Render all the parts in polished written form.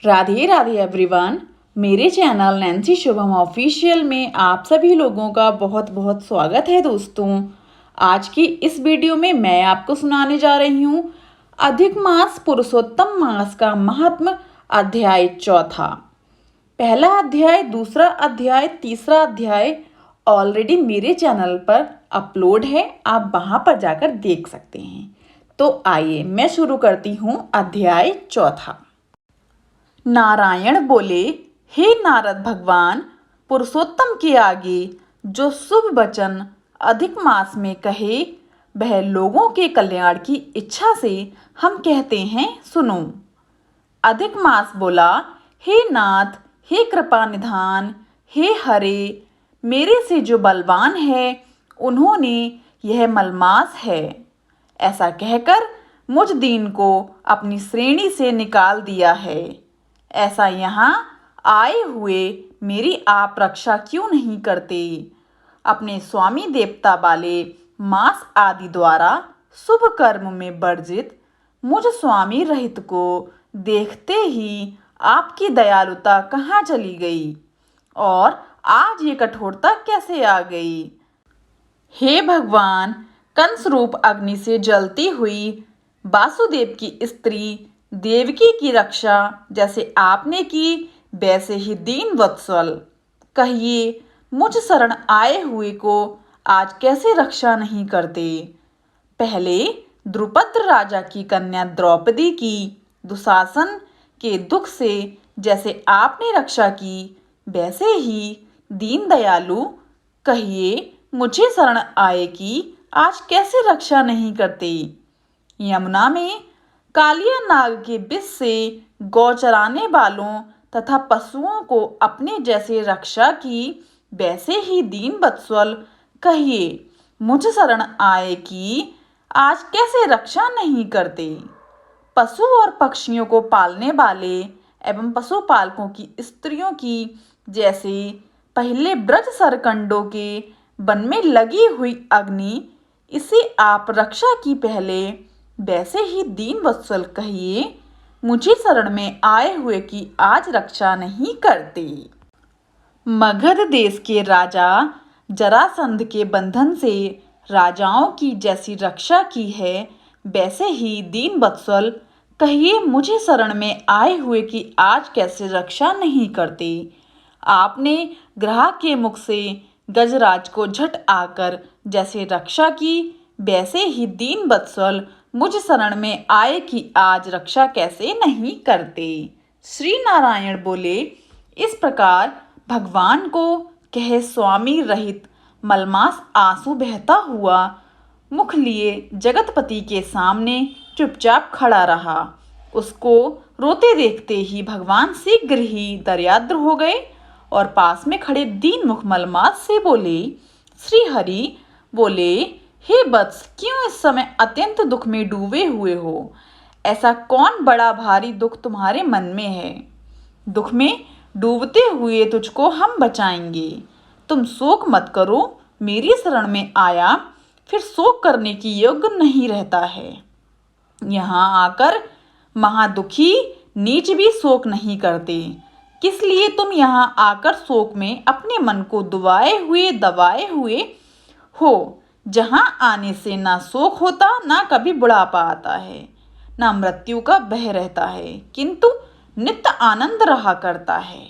Radhe Radhe everyone. मेरे channel Nancy Shubham official में आप सभी लोगों का बहुत बहुत स्वागत है दोस्तों। आज की इस वीडियो में मैं आपको सुनाने जा रही हूँ अधिक मास पुरुषोत्तम मास का महात्म अध्याय चौथा। पहला अध्याय, दूसरा अध्याय, तीसरा अध्याय ऑलरेडी मेरे चैनल पर अपलोड है, आप वहाँ पर जाकर देख सकते हैं। तो आइए मैं शुरू करती हूँ अध्याय चौथा। नारायण बोले, हे नारद भगवान, पुरुषोत्तम के आगे जो शुभ वचन अधिक मास में कहे वह लोगों के कल्याण की इच्छा से हम कहते हैं, सुनो। अधिक मास बोला, हे नाथ, हे कृपा निधान, हे हरे, मेरे से जो बलवान है उन्होंने यह मलमास है। ऐसा कहकर मुझ दीन को अपनी श्रेणी से निकाल दिया है। ऐसा यहाँ आए हुए मेरी आप रक्षा क्यों नहीं करते? अपने स्वामी देवता वाले मास आदि द्वारा शुभ कर्म में वर्जित मुझ स्वामी रहित को देखते ही आपकी दयालुता कहाँ चली गई और आज ये कठोरता कैसे आ गई? हे भगवान, कंस रूप अग्नि से जलती हुई वासुदेव की स्त्री देवकी की रक्षा जैसे आपने की वैसे ही दीन वत्सल कहिए मुझ शरण आए हुए को आज कैसे रक्षा नहीं करते? पहले द्रुपद राजा की कन्या द्रौपदी की दुशासन के दुख से जैसे आपने रक्षा की वैसे ही दीन दयालु कहिए मुझे शरण आए कि आज कैसे रक्षा नहीं करते? यमुना में कालिया नाग के विष से गौ चराने वालों तथा पशुओं को अपने जैसे रक्षा की वैसे ही दीन वत्सल कहिए मुझ शरण आए कि आज कैसे रक्षा नहीं करते? पशु और पक्षियों को पालने वाले एवं पशुपालकों की स्त्रियों की जैसे पहले ब्रज सरकंडों के वन में लगी हुई अग्नि इसे आप रक्षा की पहले वैसे ही दीन वत्सल कहिए मुझे शरण में आए हुए की आज रक्षा नहीं करते। मगध देश के राजा जरासंध के बंधन से राजाओं की जैसी रक्षा की है वैसे ही दीन वत्सल कहिए मुझे शरण में आए हुए की आज कैसे रक्षा नहीं करते? आपने ग्राहक के मुख से गजराज को झट आकर जैसे रक्षा की वैसे ही दीन वत्सल मुझ शरण में आए कि आज रक्षा कैसे नहीं करते? श्री नारायण बोले, इस प्रकार भगवान को कहे स्वामी रहित मलमास आंसू बहता हुआ मुख लिए जगतपति के सामने चुपचाप खड़ा रहा। उसको रोते देखते ही भगवान शीघ्र ही दर्याद्र हो गए और पास में खड़े दीन मुख मलमास से बोले, श्री हरि बोले, हे वत्स, क्यों इस समय अत्यंत दुख में डूबे हुए हो? ऐसा कौन बड़ा भारी दुख तुम्हारे मन में है? दुख में डूबते हुए तुझको हम बचाएंगे। तुम शोक मत करो, मेरी शरण में आया फिर शोक करने की योग्य नहीं रहता है। यहाँ आकर महादुखी नीच भी शोक नहीं करते। किस लिए तुम यहाँ आकर शोक में अपने मन को दबाए हुए हो? जहाँ आने से ना शोक होता, ना कभी बुढ़ापा आता है, ना मृत्यु का भय रहता है, किंतु नित्य आनंद रहा करता है।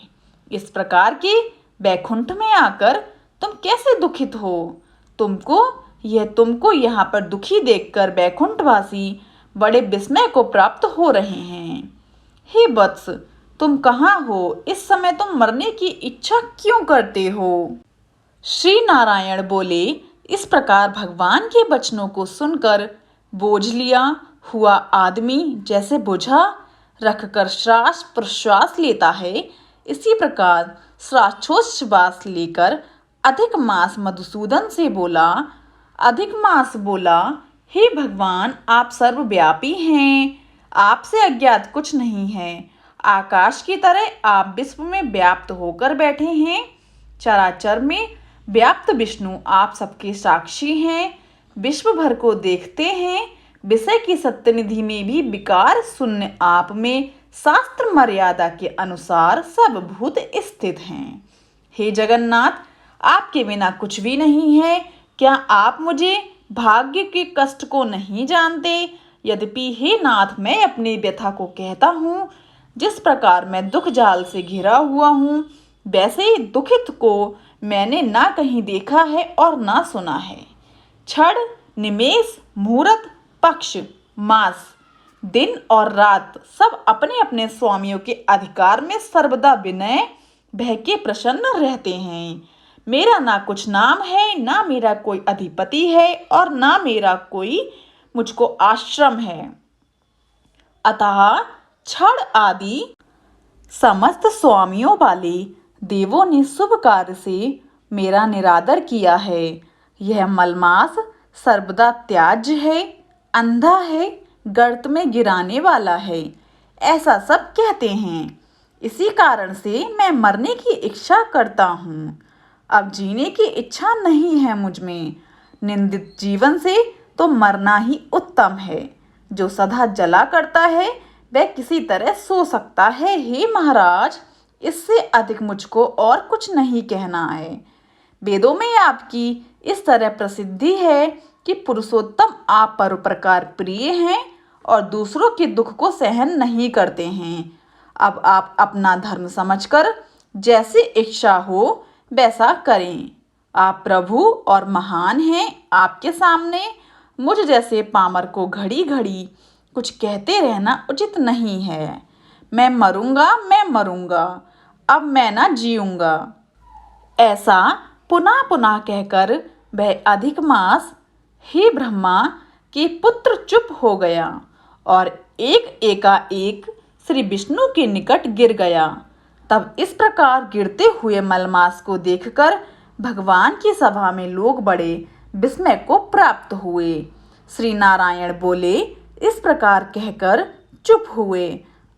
इस प्रकार के वैकुंठ में आकर तुम कैसे दुखित हो? तुमको यहाँ पर दुखी देखकर वैकुंठवासी बड़े विस्मय को प्राप्त हो रहे हैं। हे वत्स, तुम कहाँ हो? इस समय तुम मरने की इच्छा क्यों करते हो? श्री नारायण बोले, इस प्रकार भगवान के वचनों को सुनकर बोझ लिया हुआ आदमी जैसे बोझा रखकर श्वास प्रश्वास लेता है, इसी प्रकार श्वासोच्छ्वास लेकर अधिक मास मधुसूदन से बोला। अधिक मास बोला, हे भगवान, आप सर्वव्यापी हैं, आपसे अज्ञात कुछ नहीं है। आकाश की तरह आप विश्व में व्याप्त होकर बैठे हैं। चराचर में व्याप्त विष्णु आप सबके साक्षी हैं, विश्व भर को देखते हैं। विषय की सत्यनिधि में भी विकार शून्य आप में शास्त्र मर्यादा के अनुसार सब भूत स्थित हैं। हे जगन्नाथ, आपके बिना कुछ भी नहीं है। क्या आप मुझे भाग्य के कष्ट को नहीं जानते? यद्यपि हे नाथ, मैं अपनी व्यथा को कहता हूँ। जिस प्रकार मैं दुख जाल से घिरा हुआ हूँ, वैसे ही दुखित को मैंने ना कहीं देखा है और ना सुना है। क्षण, निमेष, मुहूर्त, पक्ष, मास, दिन और रात सब अपने अपने स्वामियों के अधिकार में सर्वदा विनय भय के प्रसन्न रहते हैं। मेरा ना कुछ नाम है, ना मेरा कोई अधिपति है और ना मेरा कोई मुझको आश्रम है। अतः क्षण आदि समस्त स्वामियों वाले देवों ने शुभ कार्य से मेरा निरादर किया है। यह मलमास सर्वदा त्याज्य है, अंधा है, गर्त में गिराने वाला है, ऐसा सब कहते हैं। इसी कारण से मैं मरने की इच्छा करता हूँ। अब जीने की इच्छा नहीं है मुझ में। निंदित जीवन से तो मरना ही उत्तम है। जो सदा जला करता है वह किसी तरह सो सकता है। हे महाराज, इससे अधिक मुझको और कुछ नहीं कहना है। वेदों में आपकी इस तरह प्रसिद्धि है कि पुरुषोत्तम आप परोपकार प्रिय हैं और दूसरों के दुख को सहन नहीं करते हैं। अब आप अपना धर्म समझकर जैसी इच्छा हो वैसा करें। आप प्रभु और महान हैं। आपके सामने मुझ जैसे पामर को घड़ी घड़ी कुछ कहते रहना उचित नहीं है। मैं मरूंगा, अब मैं ना जीऊंगा। ऐसा पुनः पुनः कहकर वह अधिक मास, हे ब्रह्मा के पुत्र, चुप हो गया और एकाएक श्री विष्णु के निकट गिर गया। तब इस प्रकार गिरते हुए मलमास को देखकर भगवान की सभा में लोग बड़े विस्मय को प्राप्त हुए। श्री नारायण बोले, इस प्रकार कहकर चुप हुए।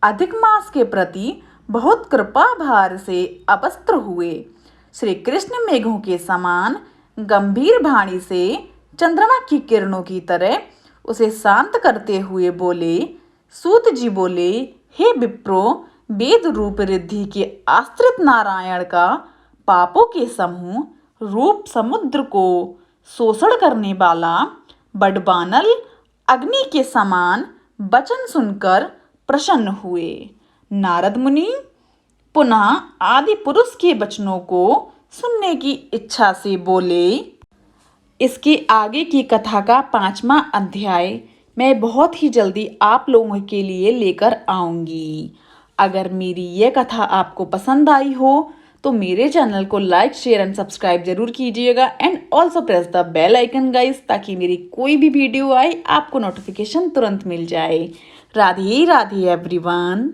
अधिक मास के प्रति बहुत कृपा भार से अपस्त्र हुए। श्री कृष्ण मेघों के समान गंभीर वाणी से चंद्रमा की किरणों की तरह उसे शांत करते हुए बोले। सूत जी बोले, हे विप्रो, वेद रूप रिद्धि के आश्रित नारायण का पापों के समूह रूप समुद्र को शोषण करने वाला बड़बानल अग्नि के समान वचन सुनकर प्रसन्न हुए। नारद मुनि पुनः आदि पुरुष के वचनों को सुनने की इच्छा से बोले। इसके आगे की कथा का 5वां अध्याय मैं बहुत ही जल्दी आप लोगों के लिए लेकर आऊंगी। अगर मेरी ये कथा आपको पसंद आई हो तो मेरे चैनल को लाइक, शेयर एंड सब्सक्राइब जरूर कीजिएगा and also press the bell icon guys, ताकि मेरी कोई भी वीडियो आए आपको नोटिफिकेशन तुरंत मिल जाए। राधे राधे एवरीवन।